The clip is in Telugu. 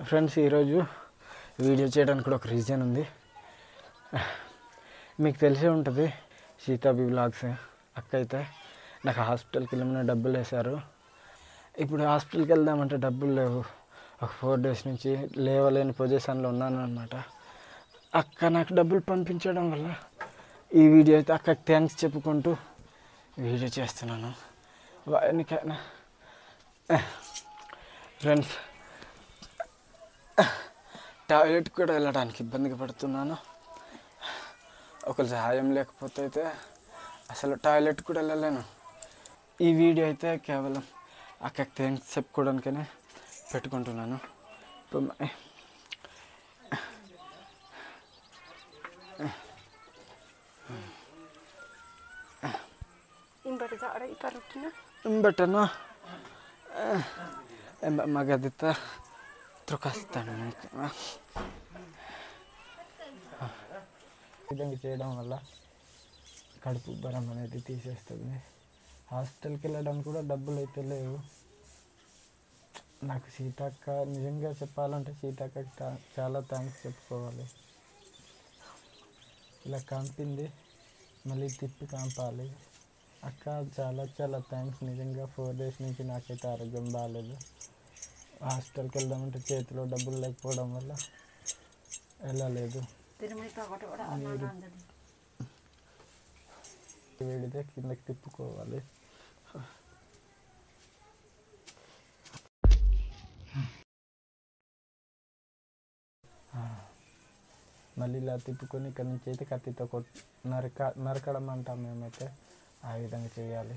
ఫ్రెండ్స్, ఈరోజు వీడియో చేయడానికి కూడా ఒక రీజన్ ఉంది. మీకు తెలిసే ఉంటుంది, సీతాబి బ్లాగ్స్ అక్క అయితే నాకు హాస్పిటల్కి వెళ్ళమని డబ్బులు వేశారు. ఇప్పుడు హాస్పిటల్కి వెళ్దామంటే డబ్బులు లేవు. ఒక 4 days నుంచి లేవలేని పొజిషన్లో ఉన్నాను అనమాట. అక్క నాకు డబ్బులు పంపించడం వల్ల ఈ వీడియో అయితే అక్కకి థ్యాంక్స్ చెప్పుకుంటూ వీడియో చేస్తున్నాను. వానికైనా ఫ్రెండ్స్, టాయిలెట్కి కూడా వెళ్ళడానికి ఇబ్బందిగా పడుతున్నాను. ఒకరి సహాయం లేకపోతే అయితే అసలు టాయిలెట్ కూడా వెళ్ళలేను. ఈ వీడియో అయితే కేవలం అక్కకి థ్యాంక్స్ చెప్పుకోవడానికనే పెట్టుకుంటున్నాను. Imbetana magadita త్రొకాస్తాను. విధంగా చేయడం వల్ల కడుపు ఉబ్బరం అనేది తీసేస్తుంది. హాస్పిటల్కి వెళ్ళడానికి కూడా డబ్బులు అయితే లేవు. నాకు సీతక్క, నిజంగా చెప్పాలంటే సీతక్కకి చాలా థ్యాంక్స్ చెప్పుకోవాలి. ఇలా కంపింది, మళ్ళీ తిప్పి కంపాలి. అక్క చాలా చాలా థ్యాంక్స్. నిజంగా 4 days నుంచి నాకైతే ఆరోగ్యం బాగాలేదు. హాస్పిటల్కి వెళ్దామంటే చేతిలో డబ్బులు లేకపోవడం వల్ల వెళ్ళలేదు. వేడితే కిందకి తిప్పుకోవాలి. మళ్ళీ ఇలా తిప్పుకొని ఇక్కడ నుంచి అయితే కత్తితో నరకడం అంటాం మేమైతే. ఆ విధంగా చేయాలి.